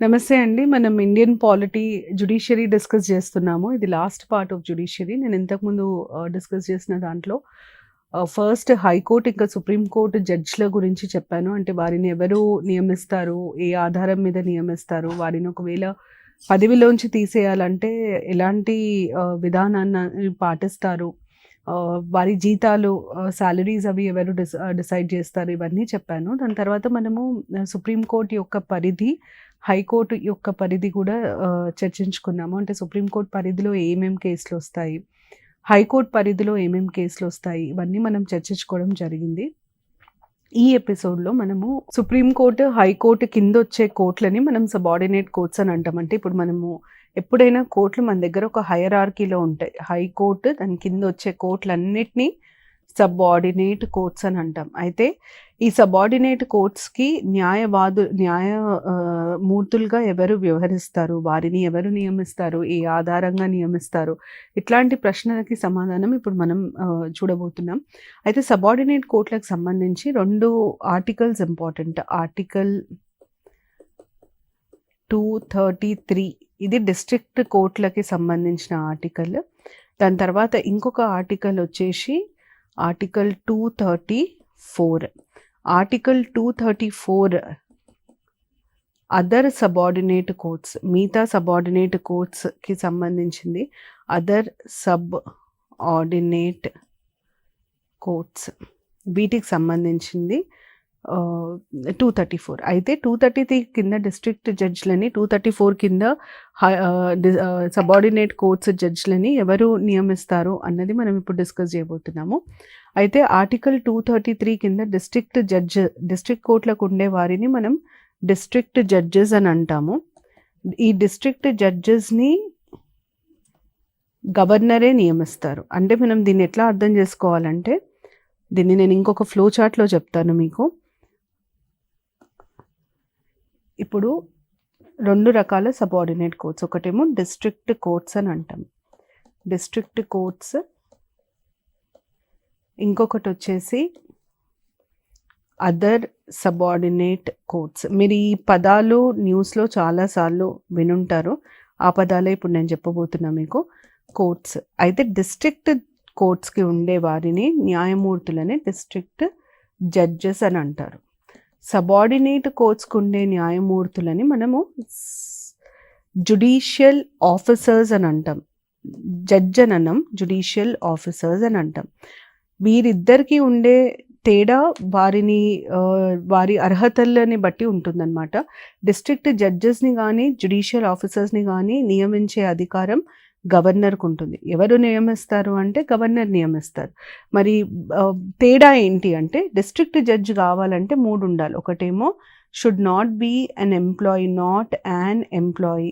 నమస్తే అండి. మనం ఇండియన్ పాలిటీ, జ్యుడిషియరీ డిస్కస్ చేస్తున్నాము. ఇది లాస్ట్ పార్ట్ ఆఫ్ జ్యుడిషియరీ. నేను ఇంతకుముందు డిస్కస్ చేసిన దాంట్లో ఫస్ట్ హైకోర్ట్ ఇంకా సుప్రీం కోర్ట్ జడ్జ్‌ల గురించి చెప్పాను. అంటే వారిని ఎవరు నియమిస్తారు? ఏ ఆధారం మీద నియమిస్తారు? వారిని ఒకవేళ పదవిలోంచి తీసేయాలంటే ఎలాంటి విధానాన్ని పాటిస్తారు? వారి జీతాలు, సాలరీస్ అవి ఎవరు డిసైడ్ చేస్తారు? ఇవన్నీ చెప్పాను. దాని తర్వాత మనము సుప్రీం కోర్ట్ యొక్క పరిధి, హైకోర్టు యొక్క పరిధి కూడా చర్చించుకున్నాము. అంటే సుప్రీం కోర్ట్ పరిధిలో ఏమేం కేసులొస్తాయి, హైకోర్ట్ పరిధిలో ఏమేం కేసులొస్తాయి, ఇవన్నీ మనం చర్చించుకోవడం జరిగింది. ఈ ఎపిసోడ్‌లో మనము సుప్రీం కోర్ట్, హైకోర్ట్ కిందొచ్చే కోర్ట్‌లని మనం సబార్డినేట్ కోర్ట్స్ అని అంటాం. అంటే ఇప్పుడు మనము ఎప్పుడైనా కోర్ట్‌లు మన దగ్గర ఒక హైరార్కీలో ఉంటాయి. హైకోర్ట్, దాని కిందొచ్చే కోర్ట్‌లన్నిటిని సబార్డినేట్ కోర్ట్స్ అని అంటాం. అయితే ఈ సబార్డినేట్ కోర్ట్స్‌కి మూర్తులుగా ఎవరు వ్యవహరిస్తారు? వారిని ఎవరు నియమిస్తారు? ఏ ఆధారంగా నియమిస్తారు? ఇట్లాంటి ప్రశ్నలకి సమాధానం ఇప్పుడు మనం చూడబోతున్నాం. అయితే సబార్డినేట్ కోర్ట్‌లకు సంబంధించి 2 ఆర్టికల్స్ ఇంపార్టెంట్. ఆర్టికల్ 233 ఇది డిస్ట్రిక్ట్ కోర్ట్‌లకి సంబంధించిన ఆర్టికల్. దాని తర్వాత ఇంకొక ఆర్టికల్ వచ్చేసి article 234. Article 234 other subordinate courts, మిగతా సబార్డినేట్ కోర్ట్స్‌కి సంబంధించింది. అదర్ సబ్ ఆర్డినేట్ కోర్ట్స్ వీటికి సంబంధించింది 234. అయితే 233 కింద డిస్ట్రిక్ట్ జడ్జ్‌లని, 234 కింద సబార్డినేట్ కోర్ట్స్ జడ్జ్‌లని ఎవరు నియమిస్తారు అన్నది మనం ఇప్పుడు డిస్కస్ చేయబోతున్నాము. అయితే ఆర్టికల్ 233 కింద డిస్ట్రిక్ట్ కోర్ట్‌లకు ఉండే వారిని మనం డిస్ట్రిక్ట్ జడ్జెస్ అని అంటాము. ఈ డిస్ట్రిక్ట్ జడ్జెస్‌ని గవర్నరే నియమిస్తారు. అంటే మనం దీన్ని ఎట్లా అర్థం చేసుకోవాలంటే, దీన్ని నేను ఇంకొక ఫ్లో చార్ట్‌లో చెప్తాను మీకు. ఇప్పుడు 2 రకాల సబార్డినేట్ కోర్ట్స్. ఒకటేమో డిస్ట్రిక్ట్ కోర్ట్స్ అని అంటాం. District courts. ఇంకొకటి వచ్చేసి అదర్ సబార్డినేట్ కోర్ట్స్. మీరు ఈ పదాలు న్యూస్లో చాలాసార్లు వినుంటారు. ఆ పదాలే ఇప్పుడు నేను చెప్పబోతున్నా మీకు. కోర్ట్స్. అయితే డిస్ట్రిక్ట్ కోర్ట్స్‌కి ఉండే వారిని, న్యాయమూర్తులని డిస్ట్రిక్ట్ జడ్జెస్ అని అంటారు. సబార్డినేట్ కోర్ట్స్‌కి ఉండే న్యాయమూర్తులని మనము జ్యుడిషియల్ ఆఫీసర్స్ అని అంటాం. జడ్జ్ అని అనం, జ్యుడిషియల్ ఆఫీసర్స్ అని అంటాం. వీరిద్దరికీ ఉండే తేడా వారి అర్హతలని బట్టి ఉంటుందన్నమాట. డిస్ట్రిక్ట్ జడ్జెస్‌ని కానీ, జ్యుడిషియల్ ఆఫీసర్స్‌ని కానీ నియమించే అధికారం గవర్నర్‌కు ఉంటుంది. ఎవరు నియమిస్తారు అంటే గవర్నర్ నియమిస్తారు. మరి తేడా ఏంటి అంటే, డిస్ట్రిక్ట్ జడ్జ్ కావాలంటే 3 ఉండాలి. ఒకటేమో should not be an employee, not an employee.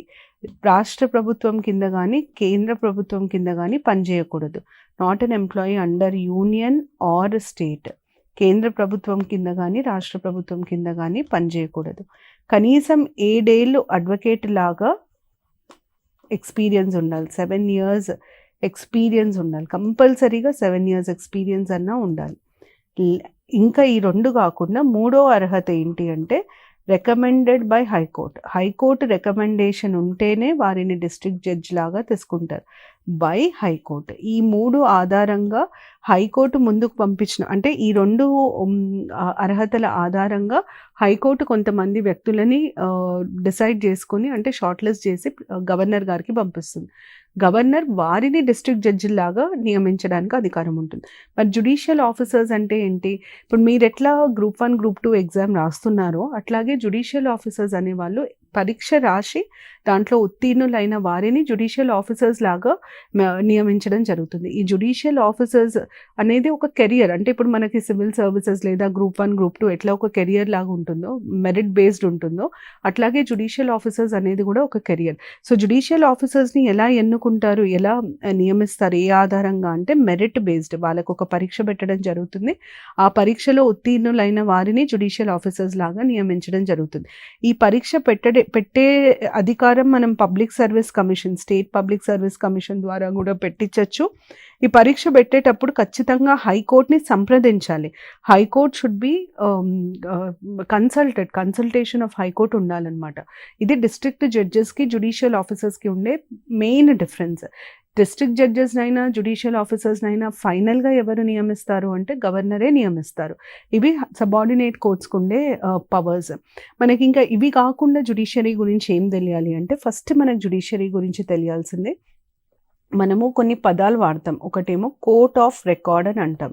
రాష్ట్ర ప్రభుత్వం కింద కానీ, కేంద్ర ప్రభుత్వం కింద కానీ పనిచేయకూడదు. Not an employee under union or state. కేంద్ర ప్రభుత్వం కింద కానీ, రాష్ట్ర ప్రభుత్వం కింద కానీ పనిచేయకూడదు. కనీసం 7 ఏళ్ళు అడ్వకేట్ లాగా ఎక్స్పీరియన్స్ ఉండాలి. 7 years ఎక్స్పీరియన్స్ ఉండాలి. కంపల్సరీగా 7 years ఎక్స్పీరియన్స్ అన్నా ఉండాలి. ఇంకా ఈ 2 కాకుండా మూడో అర్హత ఏంటి అంటే, recommended by high court. High court recommendation ఉంటేనే వారిని డిస్ట్రిక్ట్ జడ్జ్ లాగా తీసుకుంటారు. By high court. ఈ 3 ఆధారంగా హైకోర్టు ముందుకు పంపించిన, అంటే ఈ 2 అర్హతల ఆధారంగా హైకోర్టు కొంతమంది వ్యక్తులని డిసైడ్ చేసుకొని, అంటే షార్ట్ లిస్ట్ చేసి గవర్నర్ గారికి పంపిస్తుంది. గవర్నర్ వారిని డిస్ట్రిక్ట్ జడ్జిలాగా నియమించడానికి అధికారం ఉంటుంది. మరి జ్యుడిషియల్ ఆఫీసర్స్ అంటే ఏంటి? ఇప్పుడు మీరు ఎట్లా గ్రూప్ 1, గ్రూప్ 2 ఎగ్జామ్ రాస్తున్నారో అట్లాగే జ్యుడిషియల్ ఆఫీసర్స్ అనేవాళ్ళు పరీక్ష రాసి దాంట్లో ఉత్తీర్ణులైన వారిని జ్యుడిషియల్ ఆఫీసర్స్ లాగా నియమించడం జరుగుతుంది. ఈ జ్యుడిషియల్ ఆఫీసర్స్ అనేది ఒక కెరియర్. అంటే ఇప్పుడు మనకి సివిల్ సర్వీసెస్ లేదా గ్రూప్ 1, గ్రూప్ 2 ఎట్లా ఒక కెరియర్ లాగా ఉంటుందో, మెరిట్ బేస్డ్ ఉంటుందో, అట్లాగే జ్యుడిషియల్ ఆఫీసర్స్ అనేది కూడా ఒక కెరియర్. సో జ్యుడిషియల్ ఆఫీసర్స్ని ఎలా ఎన్నుకుంటారు, ఎలా నియమిస్తారు, ఏ ఆధారంగా అంటే మెరిట్ బేస్డ్. వాళ్ళకు ఒక పరీక్ష పెట్టడం జరుగుతుంది. ఆ పరీక్షలో ఉత్తీర్ణులైన వారిని జ్యుడిషియల్ ఆఫీసర్స్ లాగా నియమించడం జరుగుతుంది. ఈ పరీక్ష పెట్టే అధికారం మనం public service commission, state public service commission ద్వారా కూడా పెట్టించవచ్చు. ఈ పరీక్ష పెట్టేటప్పుడు ఖచ్చితంగా హైకోర్టుని సంప్రదించాలి. High court should be consultation of high court ఉండాలన్నమాట. ఇది డిస్ట్రిక్ట్ జడ్జెస్కి, జ్యుడిషియల్ ఆఫీసర్స్కి ఉండే మెయిన్ డిఫరెన్స్. డిస్ట్రిక్ట్ జడ్జెస్నైనా, జ్యుడిషియల్ ఆఫీసర్స్నైనా ఫైనల్గా ఎవరు నియమిస్తారు అంటే గవర్నరే నియమిస్తారు. ఇవి సబార్డినేట్ కోర్ట్స్కి ఉండే పవర్స్. మనకి ఇంకా ఇవి కాకుండా జ్యుడిషియరీ గురించి ఏం తెలియాలి అంటే, ఫస్ట్ మనకు జ్యుడిషియరీ గురించి తెలియాల్సిందే. మనము కొన్ని పదాలు వాడతాం. ఒకటేమో కోర్ట్ ఆఫ్ రికార్డ్ అని అంటాం.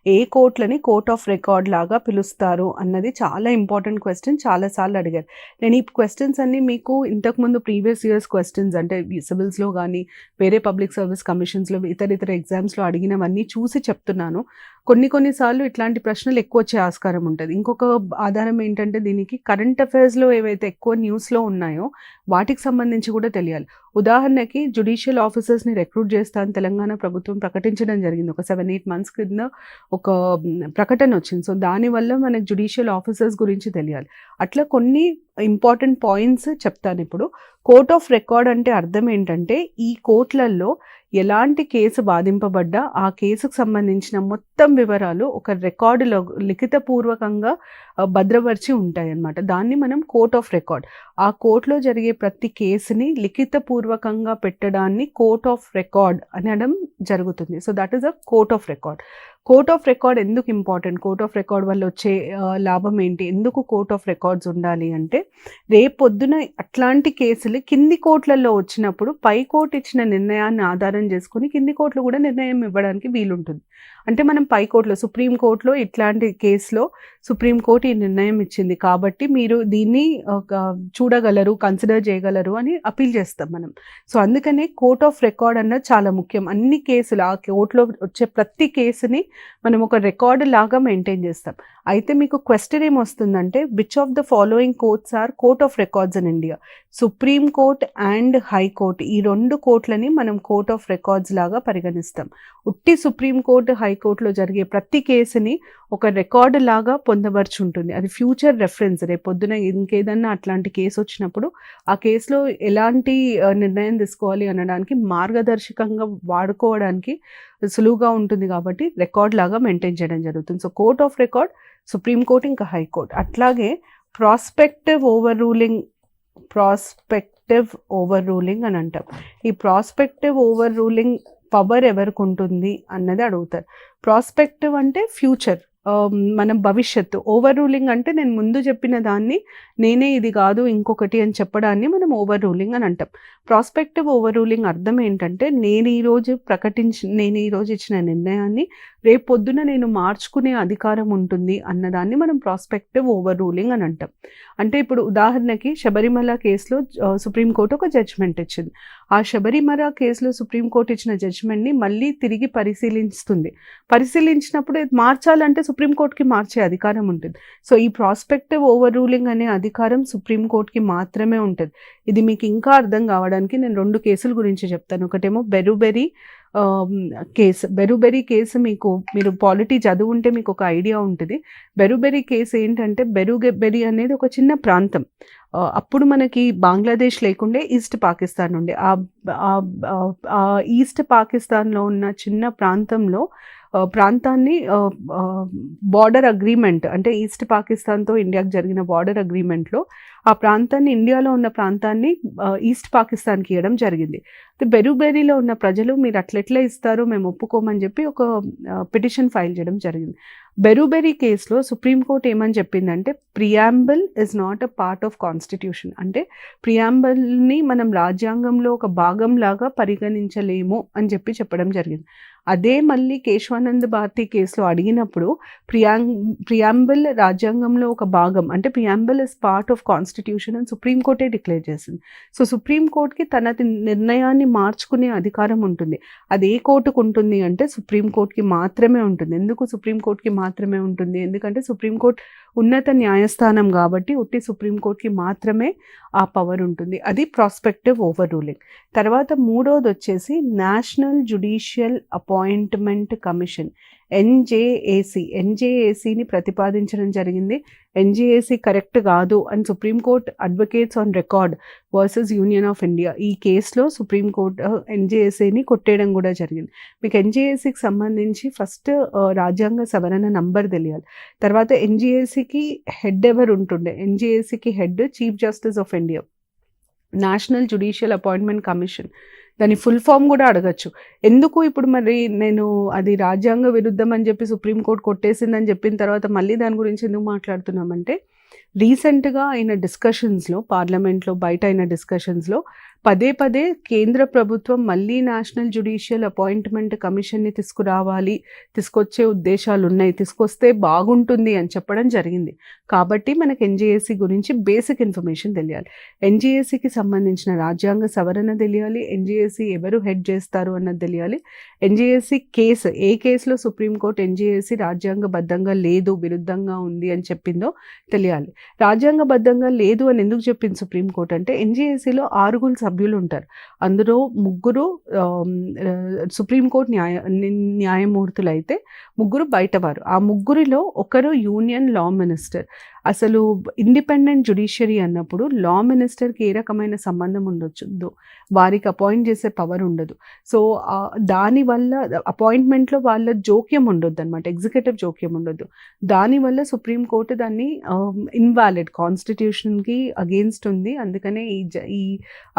ఏ కోర్టులని కోర్ట్ ఆఫ్ రికార్డ్ లాగా పిలుస్తారు అన్నది చాలా ఇంపార్టెంట్ క్వశ్చన్, చాలాసార్లు అడిగారు. నేను ఈ క్వశ్చన్స్ అన్నీ మీకు ఇంతకుముందు ప్రీవియస్ ఇయర్స్ క్వశ్చన్స్ అంటే సివిల్స్లో కానీ వేరే పబ్లిక్ సర్వీస్ కమిషన్స్లో ఇతర ఎగ్జామ్స్లో అడిగినవన్నీ చూసి చెప్తున్నాను. కొన్నిసార్లు ఇట్లాంటి ప్రశ్నలు ఎక్కువ వచ్చే ఆస్కారం ఉంటుంది. ఇంకొక ఆధారం ఏంటంటే దీనికి కరెంట్ అఫైర్స్లో ఏవైతే ఎక్కువ న్యూస్లో ఉన్నాయో వాటికి సంబంధించి కూడా తెలియాలి. ఉదాహరణకి జ్యుడిషియల్ ఆఫీసర్స్ని రిక్రూట్ చేస్తాను తెలంగాణ ప్రభుత్వం ప్రకటించడం జరిగింది. ఒక 7-8 months కింద ఒక ప్రకటన వచ్చింది. సో దానివల్ల మనకు జ్యుడిషియల్ ఆఫీసర్స్ గురించి తెలియాలి. అట్లా కొన్ని ఇంపార్టెంట్ పాయింట్స్ చెప్తాను ఇప్పుడు. కోర్ట్ ఆఫ్ రికార్డ్ అంటే అర్థం ఏంటంటే, ఈ కోర్టులలో ఎలాంటి కేసు బాధింపబడ్డా ఆ కేసుకు సంబంధించిన మొత్తం వివరాలు ఒక రికార్డులో లిఖితపూర్వకంగా భద్రపరిచి ఉంటాయన్నమాట. దాన్ని మనం కోర్ట్ ఆఫ్ రికార్డ్. ఆ కోర్టులో జరిగే ప్రతి కేసుని లిఖితపూర్వకంగా పెట్టడాన్ని కోర్ట్ ఆఫ్ రికార్డ్ అనడం జరుగుతుంది. So that is a court of record. Court of record ఎందుకు ఇంపార్టెంట్, కోర్ట్ ఆఫ్ రికార్డ్ వల్ల వచ్చే లాభం ఏంటి, ఎందుకు కోర్ట్ ఆఫ్ రికార్డ్స్ ఉండాలి అంటే, రేపొద్దున అట్లాంటి కేసులు కింది కోర్టులలో వచ్చినప్పుడు పై కోర్టు ఇచ్చిన నిర్ణయాన్ని ఆధారం చేసుకుని కింది కోర్టులు కూడా నిర్ణయం ఇవ్వడానికి వీలుంటుంది. అంటే మనం పై కోర్టులో, సుప్రీంకోర్టులో ఇట్లాంటి కేసులో సుప్రీంకోర్టు ఈ నిర్ణయం ఇచ్చింది కాబట్టి మీరు దీన్ని చూడగలరు, కన్సిడర్ చేయగలరు అని అపీల్ చేస్తాం మనం. సో అందుకనే కోర్ట్ ఆఫ్ రికార్డ్ అన్నది చాలా ముఖ్యం. అన్ని కేసులు ఆ కోర్టులో వచ్చే ప్రతి కేసుని మనం ఒక రికార్డు లాగా మెయింటైన్ చేస్తాం. అయితే మీకు క్వశ్చన్ ఏమొస్తుందంటే, which of the following courts are court of records in India? Supreme court and high court, ఈ 2 కోర్టులని మనం కోర్ట్ ఆఫ్ రికార్డ్స్ లాగా పరిగణిస్తాం. ఉట్టి సుప్రీం కోర్టు, హైకోర్టులో జరిగే ప్రతి కేసుని ఒక రికార్డు లాగా పొందబర్చి ఉంటుంది. అది ఫ్యూచర్ రెఫరెన్స్. రేపొద్దున ఇంకేదన్నా అట్లాంటి కేసు వచ్చినప్పుడు ఆ కేసులో ఎలాంటి నిర్ణయం తీసుకోవాలి అనడానికి మార్గదర్శకంగా వాడుకోవడానికి సులువుగా ఉంటుంది కాబట్టి రికార్డ్ లాగా మెయింటైన్ చేయడం జరుగుతుంది. So court of record, supreme court ఇంకా హైకోర్టు. అట్లాగే ప్రాస్పెక్టివ్ ఓవర్ రూలింగ్ అని అంటాం. ఈ ప్రాస్పెక్టివ్ ఓవర్ రూలింగ్ పవర్ ఎవరికి ఉంటుంది అన్నది అడుగుతారు. ప్రాస్పెక్టివ్ అంటే ఫ్యూచర్, మనం భవిష్యత్తు. ఓవర్ రూలింగ్ అంటే నేను ముందు చెప్పిన దాన్ని నేనే ఇది కాదు ఇంకొకటి అని చెప్పడాన్ని మనం ఓవర్ రూలింగ్ అని అంటాం. ప్రాస్పెక్టివ్ ఓవర్ రూలింగ్ అర్థం ఏంటంటే, నేను ఈరోజు ఇచ్చిన నిర్ణయాన్ని రేపు పొద్దున నేను మార్చుకునే అధికారం ఉంటుంది అన్నదాన్ని మనం ప్రాస్పెక్టివ్ ఓవర్ రూలింగ్ అని అంటాం. అంటే ఇప్పుడు ఉదాహరణకి శబరిమల కేసులో సుప్రీంకోర్టు ఒక జడ్జ్మెంట్ ఇచ్చింది. ఆ శబరిమల కేసులో సుప్రీంకోర్టు ఇచ్చిన జడ్జ్మెంట్ని మళ్ళీ తిరిగి పరిశీలించినప్పుడు మార్చాలంటే సుప్రీంకోర్టుకి మార్చే అధికారం ఉంటుంది. సో ఈ ప్రాస్పెక్టివ్ ఓవర్ రూలింగ్ అనే అధికారం సుప్రీంకోర్టుకి మాత్రమే ఉంటుంది. ఇది మీకు ఇంకా అర్థం కావడానికి నేను 2 కేసుల గురించి చెప్తాను. ఒకటేమో బెరుబెరీ కేసు మీరు పాలిటీ చదువుంటే మీకు ఒక ఐడియా ఉంటుంది. బెరుబెరీ కేసు ఏంటంటే, బెరుబెరీ అనేది ఒక చిన్న ప్రాంతం. అప్పుడు మనకి బంగ్లాదేశ్ లేకుండే ఈస్ట్ పాకిస్తాన్ ఉండే. ఆ ఈస్ట్ పాకిస్తాన్లో ఉన్న చిన్న ప్రాంతాన్ని బార్డర్ అగ్రిమెంట్, అంటే ఈస్ట్ పాకిస్తాన్తో ఇండియాకి జరిగిన బార్డర్ అగ్రిమెంట్లో ఆ ప్రాంతాన్ని, ఇండియాలో ఉన్న ప్రాంతాన్ని ఈస్ట్ పాకిస్తాన్కి ఇవ్వడం జరిగింది. బెరుబెరీలో ఉన్న ప్రజలు మీరు అట్లెట్లా ఇస్తారో మేము ఒప్పుకోమని చెప్పి ఒక పిటిషన్ ఫైల్ చేయడం జరిగింది. బెరుబెరీ కేసులో సుప్రీంకోర్టు ఏమని చెప్పిందంటే, preamble is not a part of constitution. అంటే ప్రియాంబుల్ని మనం రాజ్యాంగంలో ఒక భాగం లాగా పరిగణించలేము అని చెప్పడం జరిగింది. అదే మళ్ళీ కేశవానంద్ భారతి కేసులో అడిగినప్పుడు ప్రియాంబుల్ రాజ్యాంగంలో ఒక భాగం, అంటే preamble is part of constitution అని సుప్రీంకోర్టే డిక్లేర్ చేసింది. సో సుప్రీంకోర్టుకి తన నిర్ణయాన్ని మార్చుకునే అధికారం ఉంటుంది. అది ఏ కోర్టుకు ఉంటుంది అంటే సుప్రీంకోర్టుకి మాత్రమే ఉంటుంది. ఎందుకు సుప్రీంకోర్టుకి మాత్రమే ఉంటుంది? ఎందుకంటే సుప్రీంకోర్టు ఉన్నత న్యాయస్థానం కాబట్టి ఉట్టి సుప్రీంకోర్టుకి మాత్రమే ఆ పవర్ ఉంటుంది. అది ప్రాస్పెక్టివ్ ఓవర్ రూలింగ్. తర్వాత 3వది వచ్చేసి నేషనల్ జ్యుడిషియల్ అపాయింట్మెంట్ కమిషన్. ఎన్జేఏసీని ప్రతిపాదించడం జరిగింది. ఎన్జేఏసీ కరెక్ట్ కాదు అని Supreme Court advocates on record versus union of India ఈ కేసులో సుప్రీంకోర్టు ఎన్జేఏసీని కొట్టేయడం కూడా జరిగింది. మీకు ఎన్జేఏసీకి సంబంధించి ఫస్ట్ రాజ్యాంగ సవరణ నంబర్ తెలియాలి. తర్వాత ఎన్జేఏసీకి హెడ్ ఎవరు ఉంటుండే, ఎన్జేఏసీకి head chief justice of India, national judicial appointment commission. దాని ఫుల్ ఫామ్ కూడా అడగచ్చు. ఎందుకు ఇప్పుడు మరి నేను అది రాజ్యాంగ విరుద్ధం అని చెప్పి సుప్రీంకోర్టు కొట్టేసిందని చెప్పిన తర్వాత మళ్ళీ దాని గురించి ఎందుకు మాట్లాడుతున్నామంటే, రీసెంట్గా అయిన డిస్కషన్స్లో, పార్లమెంట్లో బయట అయిన డిస్కషన్స్లో పదే పదే కేంద్ర ప్రభుత్వం మళ్ళీ నేషనల్ జ్యుడిషియల్ అపాయింట్మెంట్ కమిషన్ని తీసుకొచ్చే ఉద్దేశాలు ఉన్నాయి, తీసుకొస్తే బాగుంటుంది అని చెప్పడం జరిగింది. కాబట్టి మనకు ఎన్జేఏసీ గురించి బేసిక్ ఇన్ఫర్మేషన్ తెలియాలి. ఎన్జేఏసీకి సంబంధించిన రాజ్యాంగ సవరణ తెలియాలి, ఎన్జేఏసీ ఎవరు హెడ్ చేస్తారు అన్నది తెలియాలి, ఎన్జేఏసీ కేసు ఏ కేసులో సుప్రీంకోర్టు ఎన్జేఏసీ రాజ్యాంగబద్ధంగా లేదు, విరుద్ధంగా ఉంది అని చెప్పిందో తెలియాలి. రాజ్యాంగబద్ధంగా లేదు అని ఎందుకు చెప్పింది సుప్రీంకోర్టు అంటే, ఎన్జేఏసీలో 6 సభ్యులు ఉంటారు. అందులో 3 సుప్రీంకోర్టు న్యాయమూర్తులు అయితే 3 బయటవారు. ఆ 3లో ఒకరు యూనియన్ లా మినిస్టర్. అసలు ఇండిపెండెంట్ జ్యుడిషియరీ అన్నప్పుడు లా మినిస్టర్కి ఏ రకమైన సంబంధం ఉండొచ్చు, వారికి అపాయింట్ చేసే పవర్ ఉండదు. సో దానివల్ల అపాయింట్మెంట్లో వాళ్ళ జోక్యం ఉండొద్దు అనమాట, ఎగ్జిక్యూటివ్ జోక్యం ఉండొద్దు. దానివల్ల సుప్రీంకోర్టు దాన్ని ఇన్వాలిడ్, కాన్స్టిట్యూషన్కి అగెయిన్స్ట్ ఉంది, అందుకనే ఈ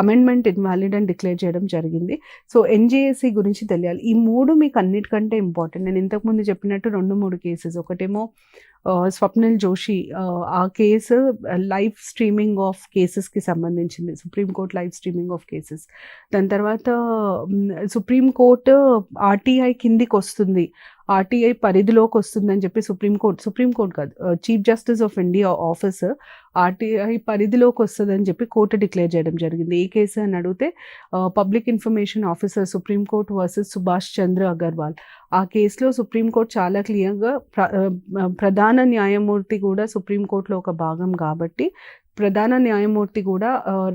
అమెండ్మెంట్ ఇన్వాలిడ్ అని డిక్లేర్ చేయడం జరిగింది. సో ఎన్జేఏసీ గురించి తెలియాలి. ఈ 3 మీకు అన్నిటికంటే ఇంపార్టెంట్. నేను ఇంతకుముందు చెప్పినట్టు 2-3 కేసెస్. ఒకటేమో స్వప్నిల్ జోషి, ఆ కేసు లైవ్ స్ట్రీమింగ్ ఆఫ్ కేసెస్కి సంబంధించింది, supreme court live streaming of cases. దాని తర్వాత సుప్రీంకోర్టు ఆర్టీఐ కిందికి వస్తుంది, ఆర్టీఐ పరిధిలోకి వస్తుందని చెప్పి సుప్రీంకోర్టు కాదు, chief justice of India office RTI పరిధిలోకి వస్తుందని చెప్పి కోర్టు డిక్లేర్ చేయడం జరిగింది. ఏ కేసు అని అడిగితే public information officer supreme court versus Subhash Chandra Agarwal. ఆ కేసులో సుప్రీంకోర్టు చాలా క్లియర్గా ప్రధాన న్యాయమూర్తి కూడా సుప్రీంకోర్టులో ఒక భాగం కాబట్టి ప్రధాన న్యాయమూర్తి కూడా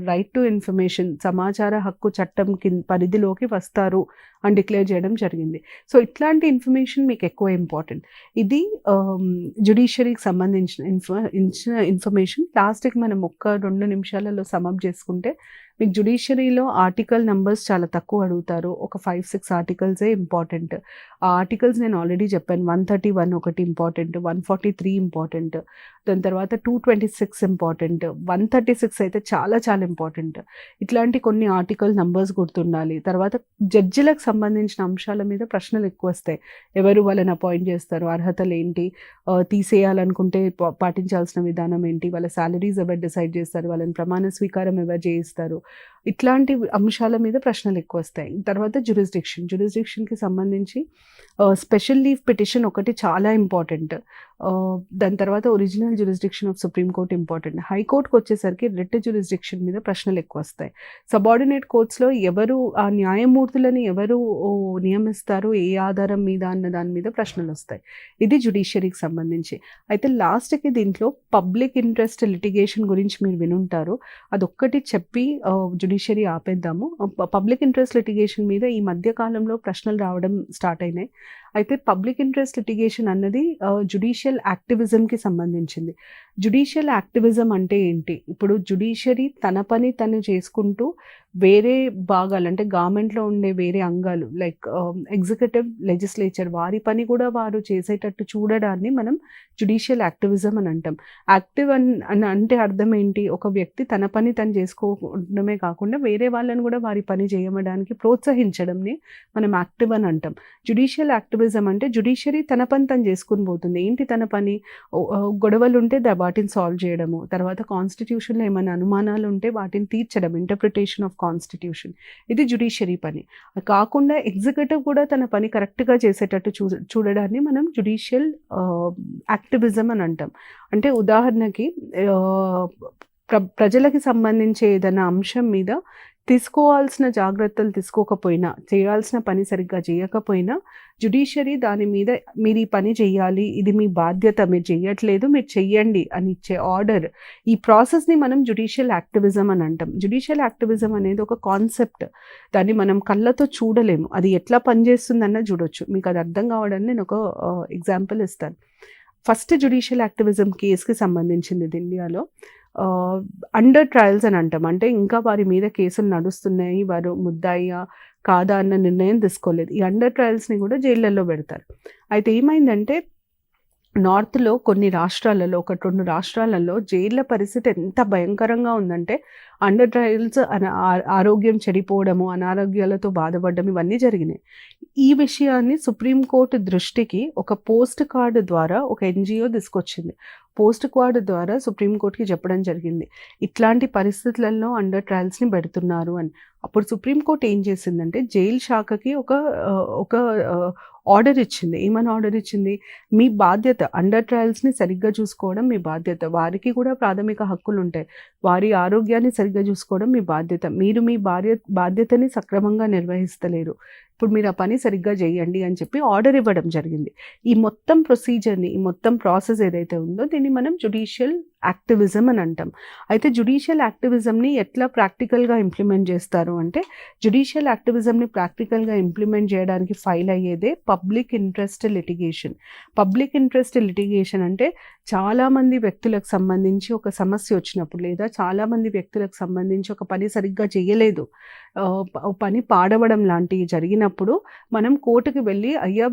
రైట్ టు ఇన్ఫర్మేషన్, సమాచార హక్కు చట్టం పరిధిలోకి వస్తారు అని డిక్లేర్ చేయడం జరిగింది. సో ఇట్లాంటి ఇన్ఫర్మేషన్ మీకు ఎక్కువ ఇంపార్టెంట్. ఇది జ్యుడిషియరీకి సంబంధించిన ఇన్ఫర్మేషన్. లాస్ట్కి మనం 1-2 నిమిషాలలో సమప్ చేసుకుంటే, మీకు జ్యుడిషియరీలో ఆర్టికల్ నెంబర్స్ చాలా తక్కువ అడుగుతారు. ఒక 5-6 ఆర్టికల్సే ఇంపార్టెంట్. ఆ ఆర్టికల్స్ నేను ఆల్రెడీ చెప్పాను. 131 ఒకటి ఇంపార్టెంట్, 143 ఇంపార్టెంట్, దాని తర్వాత 226 ఇంపార్టెంట్, 136 అయితే చాలా చాలా ఇంపార్టెంట్. ఇట్లాంటి కొన్ని ఆర్టికల్ నెంబర్స్ గుర్తుండాలి. తర్వాత జడ్జిలకు సంబంధించిన అంశాల మీద ప్రశ్నలు ఎక్కువ వస్తాయి. ఎవరు వాళ్ళని అపాయింట్ చేస్తారు, అర్హతలు ఏంటి, తీసేయాలనుకుంటే పాటించాల్సిన విధానం ఏంటి, వాళ్ళ శాలరీస్ ఎవరు డిసైడ్ చేస్తారు, వాళ్ళని ప్రమాణ స్వీకారం ఎవరు చేయిస్తారు, ఇట్లాంటి అంశాల మీద ప్రశ్నలు ఎక్కువ వస్తాయి. తర్వాత జ్యురిస్డిక్షన్కి సంబంధించి స్పెషల్ లీవ్ పిటిషన్ ఒకటి చాలా ఇంపార్టెంట్. దాని తర్వాత original jurisdiction of supreme court important. హైకోర్టుకు వచ్చేసరికి రిట్ జ్యురిస్డిక్షన్ మీద ప్రశ్నలు ఎక్కువ వస్తాయి. సబార్డినేట్ కోర్ట్స్లో ఎవరు ఆ న్యాయమూర్తులని ఎవరు నియమిస్తారు, ఏ ఆధారం మీద అన్న దాని మీద ప్రశ్నలు వస్తాయి. ఇది జ్యుడిషియరీకి సంబంధించి. అయితే లాస్ట్కి దీంట్లో పబ్లిక్ ఇంట్రెస్ట్ లిటిగేషన్ గురించి మీరు వినుంటారు. అదొక్కటి చెప్పి జ్యుడిషియరీ ఆపేద్దాము. పబ్లిక్ ఇంట్రెస్ట్ లిటిగేషన్ మీద ఈ మధ్య కాలంలో ప్రశ్నలు రావడం స్టార్ట్ అయినాయి. అయితే పబ్లిక్ ఇంట్రెస్ట్ లిటిగేషన్ అన్నది జ్యుడిషియల్ యాక్టివిజంకి సంబంధించింది. జ్యుడిషియల్ యాక్టివిజం అంటే ఏంటి? ఇప్పుడు జ్యుడిషియరీ తన పని తను చేసుకుంటూ వేరే భాగాలు అంటే గవర్నమెంట్లో ఉండే వేరే అంగాలు లైక్ ఎగ్జిక్యూటివ్, లెజిస్లేచర్ వారి పని కూడా వారు చేసేటట్టు చూడడాన్ని మనం జ్యుడిషియల్ యాక్టివిజం అని అంటాం. యాక్టివ్ అని అంటే అర్థం ఏంటి? ఒక వ్యక్తి తన పని తను చేసుకోవడమే కాకుండా వేరే వాళ్ళని కూడా వారి పని చేయడానికి ప్రోత్సహించడంని మనం యాక్టివ్ అని అంటాం. జ్యుడిషియల్ యాక్టివిజం అంటే జ్యుడిషియరీ తన పని తను చేసుకుని పోతుంది. ఏంటి తన పని? గొడవలు ఉంటే వాటిని సాల్వ్ చేయడము, తర్వాత కాన్స్టిట్యూషన్లో ఏమైనా అనుమానాలు ఉంటే వాటిని తీర్చడం, ఇంటర్ప్రిటేషన్ ఆఫ్ కాన్స్టిట్యూషన్, ఇది జ్యుడిషియరీ పని. కాకుండా ఎగ్జిక్యూటివ్ కూడా తన పని కరెక్ట్గా చేసేటట్టు చూడడాన్ని మనం జ్యుడిషియల్ యాక్టివిజం అని అంటాం. అంటే ఉదాహరణకి ప్రజలకి సంబంధించి ఏదైనా అంశం మీద తీసుకోవాల్సిన జాగ్రత్తలు తీసుకోకపోయినా, చేయాల్సిన పని సరిగ్గా చేయకపోయినా జ్యుడిషియరీ దాని మీద మీరు ఈ పని చేయాలి, ఇది మీ బాధ్యత, మీరు చెయ్యట్లేదు, మీరు చెయ్యండి అని ఇచ్చే ఆర్డర్. ఈ ప్రాసెస్ని మనం జ్యుడిషియల్ యాక్టివిజం అని అంటాం. జ్యుడిషియల్ యాక్టివిజం అనేది ఒక కాన్సెప్ట్. దాన్ని మనం కళ్ళతో చూడలేము, అది ఎట్లా పనిచేస్తుందన్న చూడొచ్చు. మీకు అది అర్థం కావడానికి నేను ఒక ఎగ్జాంపుల్ ఇస్తాను. ఫస్ట్ జ్యుడిషియల్ యాక్టివిజం కేసుకి సంబంధించింది ఇది ఇండియాలో. అండర్ ట్రయల్స్ అని అంటాం. అంటే ఇంకా వారి మీద కేసులు నడుస్తున్నాయి, వారు ముద్దాయియా కాదా అన్న నిర్ణయం తీసుకోలేదు. ఈ అండర్ ట్రయల్స్ని కూడా జైళ్ళల్లో పెడతారు. అయితే ఏమైందంటే నార్త్లో కొన్ని రాష్ట్రాలలో, 1-2 రాష్ట్రాలలో జైళ్ళ పరిస్థితి ఎంత భయంకరంగా ఉందంటే అండర్ ట్రయల్స్ ఆరోగ్యం చెడిపోవడము, అనారోగ్యాలతో బాధపడడం ఇవన్నీ జరిగినాయి. ఈ విషయాన్ని సుప్రీంకోర్టు దృష్టికి ఒక పోస్ట్ కార్డు ద్వారా ఒక ఎన్జిఓ తీసుకొచ్చింది. పోస్ట్ కార్డు ద్వారా సుప్రీంకోర్టుకి చెప్పడం జరిగింది, ఇట్లాంటి పరిస్థితులలో అండర్ ట్రయల్స్ని పెడుతున్నారు అని. అప్పుడు సుప్రీంకోర్టు ఏం చేసిందంటే జైలు శాఖకి ఒక ఆర్డర్ ఇచ్చింది. ఏమని ఆర్డర్ ఇచ్చింది? మీ బాధ్యత, అండర్ ట్రయల్స్ని సరిగ్గా చూసుకోవడం మీ బాధ్యత. వారికి కూడా ప్రాథమిక హక్కులు ఉంటాయి, వారి ఆరోగ్యాన్ని సరిగ్గా చూసుకోవడం మీ బాధ్యత. మీరు మీ బాధ్యతని సక్రమంగా నిర్వహిస్తలేరు, ఇప్పుడు మీరు ఆ పని సరిగ్గా చేయండి అని చెప్పి ఆర్డర్ ఇవ్వడం జరిగింది. ఈ మొత్తం ప్రొసీజర్ని, ఈ మొత్తం ప్రాసెస్ ఏదైతే ఉందో దీన్ని మనం జ్యుడిషియల్ యాక్టివిజం అని అంటాం. అయితే జ్యుడిషియల్ యాక్టివిజంని ఎట్లా ప్రాక్టికల్గా ఇంప్లిమెంట్ చేస్తారు అంటే, జ్యుడిషియల్ యాక్టివిజంని ప్రాక్టికల్గా ఇంప్లిమెంట్ చేయడానికి ఫైల్ అయ్యేదే public interest litigation. Public interest litigation అంటే చాలామంది వ్యక్తులకు సంబంధించి ఒక సమస్య వచ్చినప్పుడు, లేదా చాలామంది వ్యక్తులకు సంబంధించి ఒక పని సరిగ్గా చేయలేదు, పని పాడవడం లాంటివి జరిగినప్పుడు మనం కోర్టుకి వెళ్ళి, అయ్యా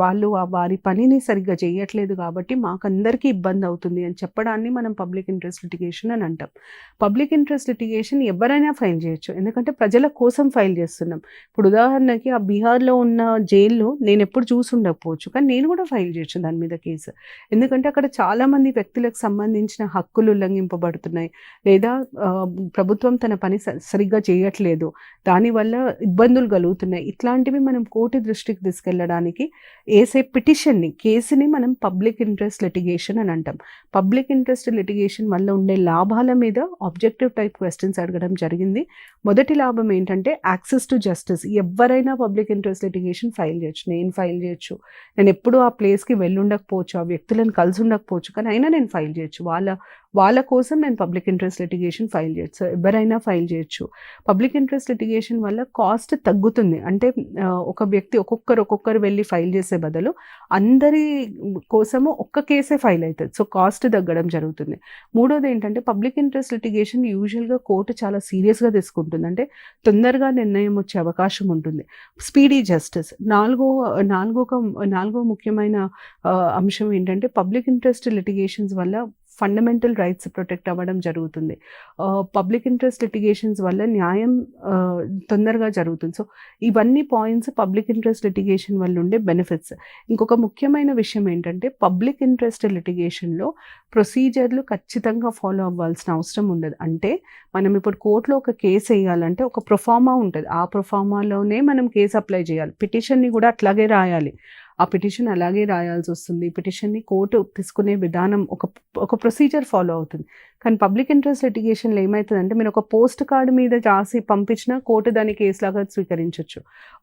వాళ్ళు వారి పనిని సరిగ్గా చేయట్లేదు కాబట్టి మాకందరికీ ఇబ్బంది అవుతుంది అని చెప్పడాన్ని మనం పబ్లిక్ ఇంట్రెస్ట్ లిటిగేషన్ అని అంటాం. పబ్లిక్ ఇంట్రెస్ట్ లిటిగేషన్ ఎవరైనా ఫైల్ చేయొచ్చు, ఎందుకంటే ప్రజల కోసం ఫైల్ చేస్తున్నాం. ఇప్పుడు ఉదాహరణకి ఆ బీహార్లో ఉన్న జైలు నేను ఎప్పుడు చూసి ఉండకపోవచ్చు, కానీ నేను కూడా ఫైల్ చేయొచ్చు దాని మీద కేసు. ఎందుకంటే అక్కడ చాలామంది వ్యక్తులకు సంబంధించిన హక్కులు ఉల్లంఘింపబడుతున్నాయి, లేదా ప్రభుత్వం తన పని సరిగ్గా చేయట్లేదు, దానివల్ల ఇబ్బందులు కలుగుతున్నాయి. ఇట్లాంటివి మనం కోర్టు దృష్టికి తీసుకెళ్ళడానికి వేసే పిటిషన్ని, కేసుని మనం పబ్లిక్ ఇంట్రెస్ట్ లిటిగేషన్ అని అంటాం. పబ్లిక్ ఇంట్రెస్ట్ లిటిగేషన్ వల్ల ఉండే లాభాల మీద ఆబ్జెక్టివ్ టైప్ క్వశ్చన్స్ అడగడం జరిగింది. మొదటి లాభం ఏంటంటే యాక్సెస్ టు జస్టిస్. ఎవరైనా పబ్లిక్ ఇంట్రెస్ట్ లిటిగేషన్ ఫైల్ చేయొచ్చు, నేను ఫైల్ చేయొచ్చు. నేను ఎప్పుడూ ఆ ప్లేస్కి వెళ్ళుండకపోవచ్చు, ఆ వ్యక్తులను కలిసి ఉండకపోవచ్చు, కానీ అయినా నేను ఫైల్ చేయొచ్చు. వాళ్ళ కోసం నేను పబ్లిక్ ఇంట్రెస్ట్ లిటిగేషన్ ఫైల్ చేయొచ్చు. ఎవరైనా ఫైల్ చేయొచ్చు. పబ్లిక్ ఇంట్రెస్ట్ లిటిగేషన్ వల్ల కాస్ట్ తగ్గుతుంది. అంటే ఒక వ్యక్తి ఒక్కొక్కరు వెళ్ళి ఫైల్ చేసే బదులు అందరి కోసము ఒక్క కేసే ఫైల్ అవుతుంది. సో కాస్ట్ తగ్గడం జరుగుతుంది. మూడోది ఏంటంటే పబ్లిక్ ఇంట్రెస్ట్ లిటిగేషన్ యూజువల్గా కోర్టు చాలా సీరియస్గా తీసుకుంటుంది, అంటే తొందరగా నిర్ణయం వచ్చే అవకాశం ఉంటుంది. Speedy justice. నాలుగో ముఖ్యమైన అంశం ఏంటంటే పబ్లిక్ ఇంట్రెస్ట్ లిటిగేషన్స్ వల్ల ఫండమెంటల్ రైట్స్ ప్రొటెక్ట్ అవ్వడం జరుగుతుంది. పబ్లిక్ ఇంట్రెస్ట్ లిటిగేషన్స్ వల్ల న్యాయం తొందరగా జరుగుతుంది. సో ఇవన్నీ పాయింట్స్ పబ్లిక్ ఇంట్రెస్ట్ లిటిగేషన్ వల్ల ఉండే బెనిఫిట్స్. ఇంకొక ముఖ్యమైన విషయం ఏంటంటే పబ్లిక్ ఇంట్రెస్ట్ లిటిగేషన్లో ప్రొసీజర్లు ఖచ్చితంగా ఫాలో అవ్వాల్సిన అవసరం ఉండదు. అంటే మనం ఇప్పుడు కోర్టులో ఒక కేసు వేయాలంటే ఒక ప్రొఫార్మా ఉంటుంది, ఆ ప్రొఫార్మాలోనే మనం కేసు అప్లై చేయాలి. పిటిషన్ని కూడా అట్లాగే రాయాలి, ఆ పిటిషన్ అలాగే రాయాల్సి వస్తుంది. పిటిషన్ని కోర్టు తీసుకునే విధానం ఒక ప్రొసీజర్ ఫాలో అవుతుంది. కానీ పబ్లిక్ ఇంట్రెస్ట్ లిటిగేషన్లో ఏమవుతుందంటే మీరు ఒక పోస్ట్ కార్డు మీద రాసి పంపించినా కోర్టు దాన్ని కేసులాగా స్వీకరించవచ్చు,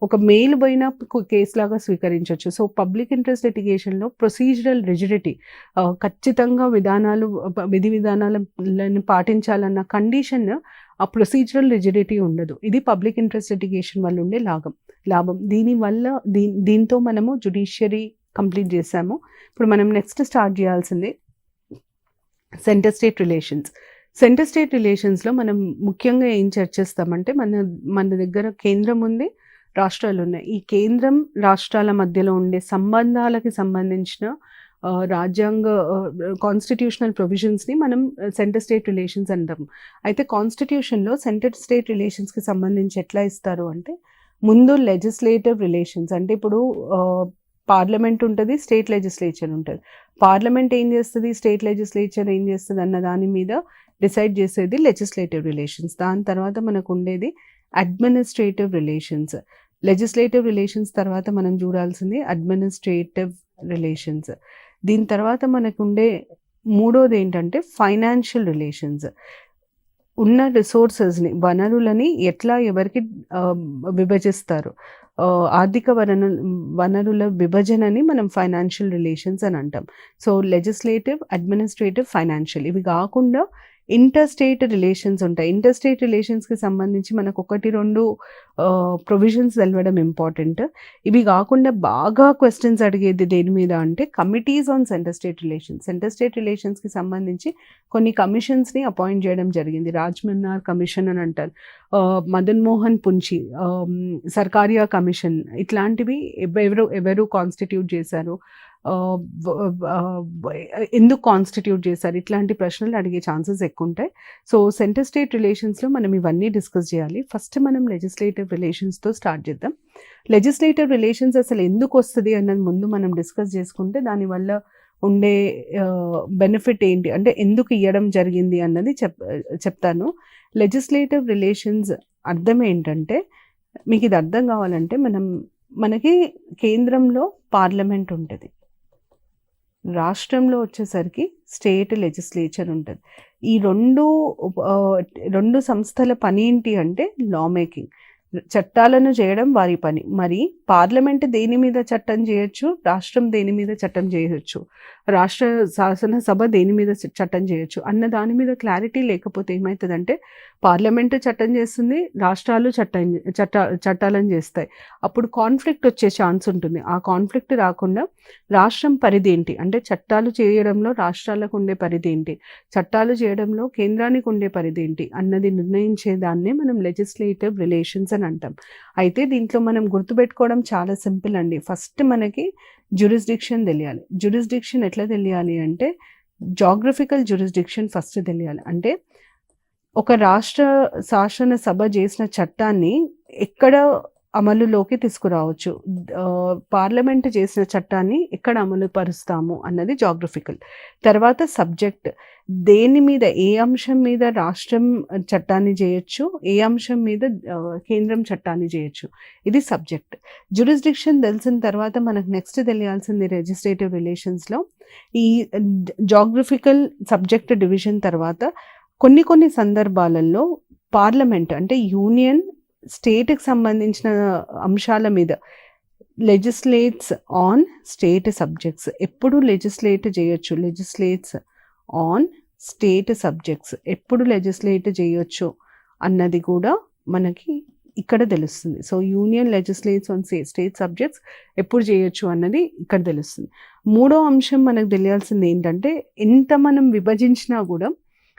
ఒక మెయిల్ పోయినా కేసులాగా స్వీకరించవచ్చు. సో పబ్లిక్ ఇంట్రెస్ట్ లిటిగేషన్లో ప్రొసీజరల్ రిజిడిటీ, ఖచ్చితంగా విధి విధానాలను పాటించాలన్న కండిషన్, ఆ ప్రొసీజరల్ రిజిడిటీ ఉండదు. ఇది పబ్లిక్ ఇంట్రెస్ట్ లిటిగేషన్ వల్ల ఉండే లాభం. దీంతో మనము జ్యుడిషియరీ కంప్లీట్ చేసాము. ఇప్పుడు మనం నెక్స్ట్ స్టార్ట్ చేయాల్సింది centre state relations. Centre state రిలేషన్స్లో మనం ముఖ్యంగా ఏం చర్చిస్తామంటే మన దగ్గర కేంద్రం ఉంది, రాష్ట్రాలు ఉన్నాయి. ఈ కేంద్రం రాష్ట్రాల మధ్యలో ఉండే సంబంధాలకి సంబంధించిన రాజ్యాంగ కాన్స్టిట్యూషనల్ ప్రొవిజన్స్ని మనం సెంటర్ స్టేట్ రిలేషన్స్ అంటాం. అయితే కాన్స్టిట్యూషన్లో సెంటర్ స్టేట్ రిలేషన్స్కి సంబంధించి ఎట్లా ఇస్తారు అంటే, ముందు లెజిస్లేటివ్ రిలేషన్స్, అంటే ఇప్పుడు పార్లమెంట్ ఉంటుంది, స్టేట్ లెజిస్లేచర్ ఉంటుంది. పార్లమెంట్ ఏం చేస్తుంది, స్టేట్ లెజిస్లేచర్ ఏం చేస్తుంది అన్న దాని మీద డిసైడ్ చేసేది లెజిస్లేటివ్ రిలేషన్స్. దాని తర్వాత మనకు ఉండేది అడ్మినిస్ట్రేటివ్ రిలేషన్స్. లెజిస్లేటివ్ రిలేషన్స్ తర్వాత మనం చూడాల్సింది అడ్మినిస్ట్రేటివ్ రిలేషన్స్. దీని తర్వాత మనకు ఉండే మూడోది ఏంటంటే ఫైనాన్షియల్ రిలేషన్స్. ఉన్న రిసోర్సెస్ని, వనరులని ఎట్లా ఎవరికి విభజిస్తారు, ఆర్థిక వనరుల విభజనని మనం ఫైనాన్షియల్ రిలేషన్స్ అని అంటాం. సో లెజిస్లేటివ్, అడ్మినిస్ట్రేటివ్, ఫైనాన్షియల్ ఇవి కాకుండా ఇంటర్ స్టేట్ రిలేషన్స్ ఉంటాయి. ఇంటర్ స్టేట్ రిలేషన్స్కి సంబంధించి మనకు 1-2 ప్రొవిజన్స్ తెలవడం ఇంపార్టెంట్. ఇవి కాకుండా బాగా క్వశ్చన్స్ అడిగేది దేని మీద అంటే committees on centre state relations. Centre state రిలేషన్స్కి సంబంధించి కొన్ని కమిషన్స్ని అపాయింట్ చేయడం జరిగింది. రాజ్మన్నార్ కమిషన్ అని అంటారు, మదన్ మోహన్ పుంచి సర్కారియా కమిషన్, ఇట్లాంటివి ఎవరు కాన్స్టిట్యూట్ చేశారు, ఎందుకు కాన్స్టిట్యూట్ చేశారు, ఇట్లాంటి ప్రశ్నలు అడిగే ఛాన్సెస్ ఎక్కువ ఉంటాయి. సో సెంటర్ స్టేట్ రిలేషన్స్లో మనం ఇవన్నీ డిస్కస్ చేయాలి. ఫస్ట్ మనం లెజిస్లేటివ్ రిలేషన్స్తో స్టార్ట్ చేద్దాం. లెజిస్లేటివ్ రిలేషన్స్ అసలు ఎందుకు వస్తుంది అన్నది ముందు మనం డిస్కస్ చేసుకుంటే దానివల్ల ఉండే బెనిఫిట్ ఏంటి, అంటే ఎందుకు ఇవ్వడం జరిగింది అన్నది చెప్తాను. లెజిస్లేటివ్ రిలేషన్స్ అర్థం ఏంటంటే, మీకు ఇది అర్థం కావాలంటే మనకి కేంద్రంలో పార్లమెంట్ ఉంటుంది, రాష్ట్రంలో వచ్చేసరికి స్టేట్ లెజిస్లేచర్ ఉంటుంది. ఈ రెండు సంస్థల పని ఏంటి అంటే లా మేకింగ్, చట్టాలను చేయడం వారి పని. మరి పార్లమెంట్ దేని మీద చట్టం చేయొచ్చు, రాష్ట్రం దేని మీద చట్టం చేయొచ్చు, రాష్ట్ర శాసనసభ దేని మీద చట్టం చేయొచ్చు అన్న దాని మీద క్లారిటీ లేకపోతే ఏమవుతుందంటే పార్లమెంట్ చట్టం చేస్తుంది, రాష్ట్రాలు చట్టాలను చేస్తాయి. అప్పుడు కాన్ఫ్లిక్ట్ వచ్చే ఛాన్స్ ఉంటుంది. ఆ కాన్ఫ్లిక్ట్ రాకుండా రాష్ట్రం పరిధి ఏంటి, అంటే చట్టాలు చేయడంలో రాష్ట్రాలకు ఉండే పరిధి ఏంటి, చట్టాలు చేయడంలో కేంద్రానికి ఉండే పరిధి ఏంటి అన్నది నిర్ణయించేదాన్నే మనం లెజిస్లేటివ్ రిలేషన్స్ అని అంటాం. అయితే దీంట్లో మనం గుర్తుపెట్టుకోవడం చాలా సింపుల్ అండి. ఫస్ట్ మనకి జ్యూరిస్డిక్షన్ తెలియాలి. జ్యూరిస్డిక్షన్ ఎట్లా తెలియాలి అంటే జాగ్రఫికల్ జ్యూరిస్డిక్షన్ ఫస్ట్ తెలియాలి. అంటే ఒక రాష్ట్ర శాసనసభ చేసిన చట్టాన్ని ఎక్కడ అమలులోకి తీసుకురావచ్చు, పార్లమెంట్ చేసిన చట్టాన్ని ఎక్కడ అమలు పరుస్తాము అన్నది జాగ్రఫికల్. తర్వాత సబ్జెక్ట్, దేని మీద, ఏ అంశం మీద రాష్ట్రం చట్టాన్ని చేయొచ్చు, ఏ అంశం మీద కేంద్రం చట్టాన్ని చేయొచ్చు, ఇది సబ్జెక్ట్. జ్యూరిస్డిక్షన్ తెలిసిన తర్వాత మనకు నెక్స్ట్ తెలియాల్సింది లెజిస్లేటివ్ రిలేషన్స్లో ఈ జాగ్రఫికల్ సబ్జెక్ట్ డివిజన్ తర్వాత కొన్ని సందర్భాలలో పార్లమెంట్ అంటే యూనియన్ స్టేట్కి సంబంధించిన అంశాల మీద లెజిస్లేట్స్ ఆన్ స్టేట్ సబ్జెక్ట్స్. ఎప్పుడు లెజిస్లేట్ చేయొచ్చు, లెజిస్లేట్స్ ఆన్ స్టేట్ సబ్జెక్ట్స్ ఎప్పుడు లెజిస్లేట్ చేయొచ్చు అన్నది కూడా మనకి ఇక్కడ తెలుస్తుంది. So union legislates on state subjects ఎప్పుడు చేయొచ్చు అన్నది ఇక్కడ తెలుస్తుంది. మూడో అంశం మనకు తెలియాల్సింది ఏంటంటే, ఎంత మనం విభజించినా కూడా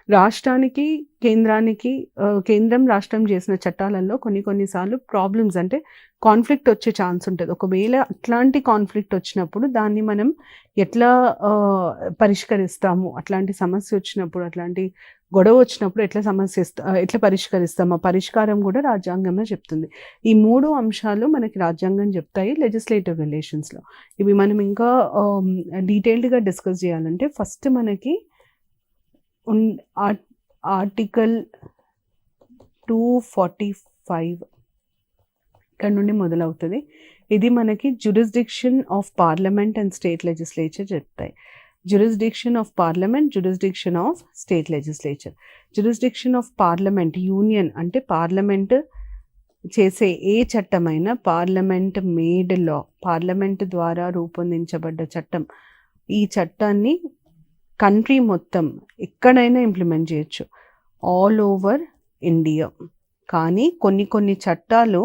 రాష్ట్రానికి కేంద్రం రాష్ట్రం చేసిన చట్టాలలో కొన్నిసార్లు ప్రాబ్లమ్స్ అంటే కాన్ఫ్లిక్ట్ వచ్చే ఛాన్స్ ఉంటుంది. ఒకవేళ అట్లాంటి కాన్ఫ్లిక్ట్ వచ్చినప్పుడు దాన్ని మనం ఎట్లా పరిష్కరిస్తాము, అట్లాంటి సమస్య వచ్చినప్పుడు, అట్లాంటి గొడవ వచ్చినప్పుడు ఎట్లా పరిష్కరిస్తాము, ఆ పరిష్కారం కూడా రాజ్యాంగమే చెప్తుంది. ఈ 3 అంశాలు మనకి రాజ్యాంగం చెప్తాయి లెజిస్లేటివ్ రిలేషన్స్లో. ఇవి మనం ఇంకా డీటెయిల్డ్గా డిస్కస్ చేయాలంటే ఫస్ట్ మనకి ఆర్టికల్ 245 ఇక్కడ నుండి మొదలవుతుంది. ఇది మనకి jurisdiction of parliament and state legislature చెప్తాయి. Jurisdiction of parliament, jurisdiction of state legislature. Jurisdiction of parliament, union అంటే పార్లమెంట్ చేసే ఏ చట్టమైనా పార్లమెంట్ మేడ్ లా, పార్లమెంట్ ద్వారా రూపొందించబడ్డ చట్టం, ఈ చట్టాన్ని కంట్రీ మొత్తం ఎక్కడైనా ఇంప్లిమెంట్ చేయొచ్చు, ఆల్ ఓవర్ ఇండియా. కానీ కొన్ని చట్టాలు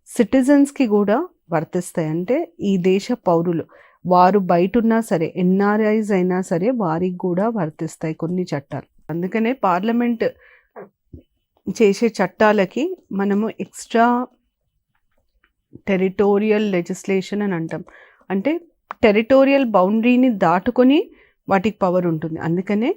సిటిజన్స్కి కూడా వర్తిస్తాయి. అంటే ఈ దేశ పౌరులు, వారు బయట ఉన్నా సరే, ఎన్ఆర్ఐస్ అయినా సరే, వారికి కూడా వర్తిస్తాయి కొన్ని చట్టాలు. అందుకనే పార్లమెంట్ చేసే చట్టాలకి మనము ఎక్స్ట్రా టెరిటోరియల్ లెజిస్లేషన్ అని అంటాం. అంటే టెరిటోరియల్ బౌండరీని దాటుకొని వాటికి పవర్ ఉంటుంది. అందుకనే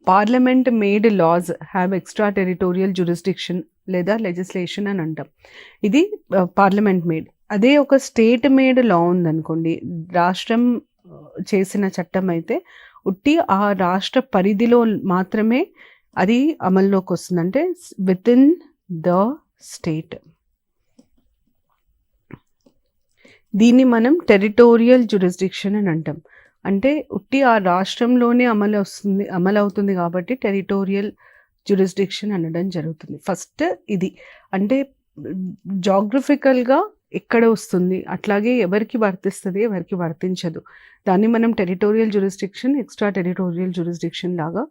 parliament made laws have extra territorial jurisdiction లేదా లెజిస్లేషన్ అని అంటాం. ఇది పార్లమెంట్ మేడ్. అదే ఒక స్టేట్ మేడ్ లా ఉందనుకోండి, రాష్ట్రం చేసిన చట్టం అయితే ఉట్టి ఆ రాష్ట్ర పరిధిలో మాత్రమే అది అమల్లోకి వస్తుంది, అంటే విత్ ఇన్ ద స్టేట్. దీన్ని మనం టెరిటోరియల్ జ్యూరిస్డిక్షన్ అని అంటాం. అంటే ఉట్టి ఆ రాష్ట్రంలోనే అమలవుతుంది కాబట్టి టెరిటోరియల్ జ్యూరిస్డిక్షన్ అనడం జరుగుతుంది. ఫస్ట్ ఇది అంటే జాగ్రఫికల్‌గా ఎక్కడ వస్తుంది, అట్లాగే ఎవరికి వర్తిస్తది, ఎవరికి వర్తించదు. దాన్ని మనం territorial jurisdiction, extra territorial jurisdiction లాగా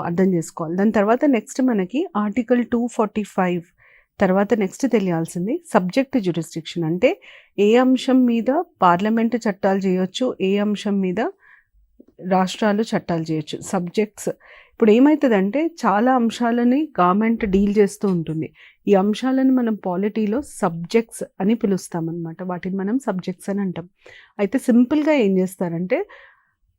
అర్థం చేసుకోవాలి. దాని తర్వాత నెక్స్ట్ మనకి ఆర్టికల్ 245 తర్వాత నెక్స్ట్ తెలియాల్సింది సబ్జెక్ట్ జ్యూరిస్డిక్షన్. అంటే ఏ అంశం మీద పార్లమెంటు చట్టాలు చేయొచ్చు, ఏ అంశం మీద రాష్ట్రాలు చట్టాలు చేయొచ్చు. సబ్జెక్ట్స్ ఇప్పుడు ఏమవుతుందంటే చాలా అంశాలని గవర్నమెంట్ డీల్ చేస్తూ ఉంటుంది. ఈ అంశాలను మనం పాలిటీలో సబ్జెక్ట్స్ అని పిలుస్తామన్నమాట. వాటిని మనం సబ్జెక్ట్స్ అని అంటాం. అయితే సింపుల్గా ఏం చేస్తారంటే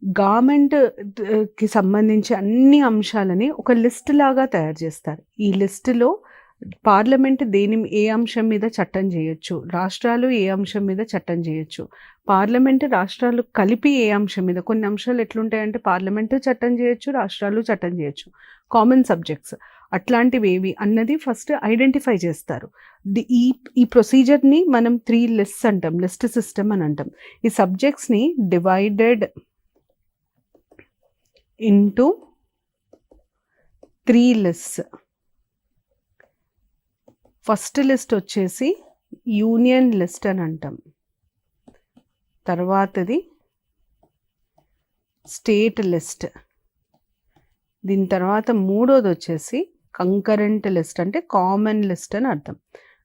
గవర్నమెంట్కి సంబంధించి అన్ని అంశాలని ఒక లిస్ట్ లాగా తయారు చేస్తారు. ఈ లిస్టులో పార్లమెంట్ ఏ అంశం మీద చట్టం చేయొచ్చు, రాష్ట్రాలు ఏ అంశం మీద చట్టం చేయొచ్చు, పార్లమెంట్ రాష్ట్రాలు కలిపి ఏ అంశం మీద, కొన్ని అంశాలు ఎట్లుంటాయంటే పార్లమెంటు చట్టం చేయొచ్చు, రాష్ట్రాలు చట్టం చేయొచ్చు, కామన్ సబ్జెక్ట్స్ అట్లాంటివి ఏవి అన్నది ఫస్ట్ ఐడెంటిఫై చేస్తారు. ఈ ప్రొసీజర్ని మనం 3 లిస్ట్స్ అంటాం, లిస్ట్ సిస్టమ్ అని అంటాం. ఈ సబ్జెక్ట్స్ని divided into 3 lists. First list వచ్చేసి యూనియన్ లిస్ట్ అని అంటాం, తర్వాతది స్టేట్ లిస్ట్, దీని తర్వాత మూడోది వచ్చేసి కంకరెంట్ లిస్ట్ అంటే కామన్ లిస్ట్ అని అర్థం.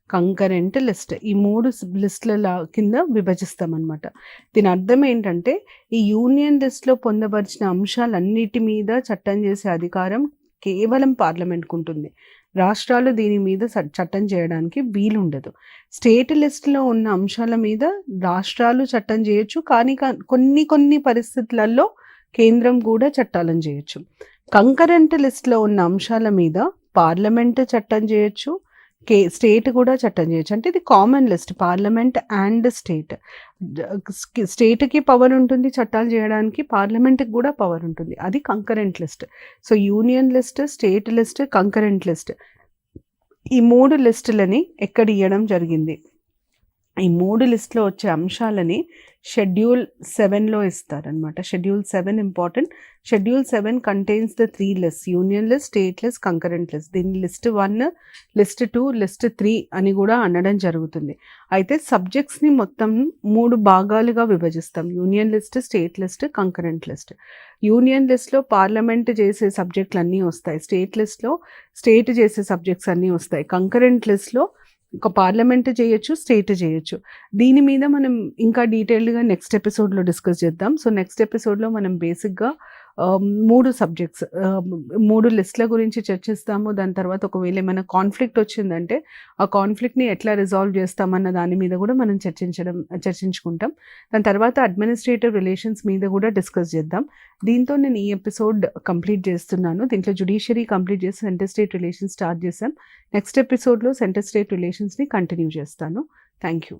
కంకరెంట్ లిస్ట్ ఈ 3 లిస్టుల కింద విభజిస్తామన్నమాట. దీని అర్థం ఏంటంటే ఈ యూనియన్ లిస్ట్లో పొందపరిచిన అంశాలన్నిటి మీద చట్టం చేసే అధికారం కేవలం పార్లమెంట్కు ఉంటుంది. రాష్ట్రాలు దీని మీద చట్టం చేయడానికి వీలుండదు. స్టేట్ లిస్టులో ఉన్న అంశాల మీద రాష్ట్రాలు చట్టం చేయొచ్చు, కానీ కొన్ని పరిస్థితులలో కేంద్రం కూడా చట్టాలను చేయొచ్చు. కంకరెంట్ లిస్టులో ఉన్న అంశాల మీద పార్లమెంట్ చట్టం చేయొచ్చు, స్టేట్ కూడా చట్టం చేయొచ్చు. అంటే ఇది common list, parliament and state. స్టేట్కి పవర్ ఉంటుంది చట్టాలు చేయడానికి, పార్లమెంట్కి కూడా పవర్ ఉంటుంది. అది concurrent list. So union list, state list, concurrent list, ఈ 3 లిస్టులని ఎక్కడ ఇవ్వడం జరిగింది. ఈ 3 లిస్టులో వచ్చే అంశాలని షెడ్యూల్ 7లో ఇస్తారనమాట. Schedule 7 important. Schedule 7 contains the 3 list, union list, state list, concurrent list. దీన్ని లిస్ట్ 1, లిస్ట్ 2, లిస్ట్ 3 అని కూడా అనడం జరుగుతుంది. అయితే సబ్జెక్ట్స్ని మొత్తం 3 భాగాలుగా విభజిస్తాం. Union list, state list, concurrent list. Union లిస్ట్లో పార్లమెంట్ చేసే సబ్జెక్టులు అన్నీ వస్తాయి, స్టేట్ లిస్ట్లో స్టేట్ చేసే సబ్జెక్ట్స్ అన్నీ వస్తాయి, కంకరెంట్ లిస్ట్లో ఒక పార్లమెంట్ చేయొచ్చు, స్టేట్ చేయొచ్చు. దీని మీద మనం ఇంకా డీటెయిల్డ్గా నెక్స్ట్ ఎపిసోడ్లో డిస్కస్ చేద్దాం. సో నెక్స్ట్ ఎపిసోడ్లో మనం బేసిక్గా 3 సబ్జెక్ట్స్ 3 లిస్టుల గురించి చర్చిస్తాము. దాని తర్వాత ఒకవేళ ఏమైనా కాన్ఫ్లిక్ట్ వచ్చిందంటే ఆ కాన్ఫ్లిక్ట్ని ఎట్లా రిజాల్వ్ చేస్తామన్న దాని మీద కూడా మనం చర్చించుకుంటాం. దాని తర్వాత అడ్మినిస్ట్రేటివ్ రిలేషన్స్ మీద కూడా డిస్కస్ చేద్దాం. దీంతో నేను ఈ ఎపిసోడ్ కంప్లీట్ చేస్తున్నాను. దీంట్లో జ్యుడిషియరీ కంప్లీట్ చేసి సెంటర్ స్టేట్ రిలేషన్స్ స్టార్ట్ చేశాం. నెక్స్ట్ ఎపిసోడ్లో సెంటర్ స్టేట్ రిలేషన్స్ని కంటిన్యూ చేస్తాను. Thank you.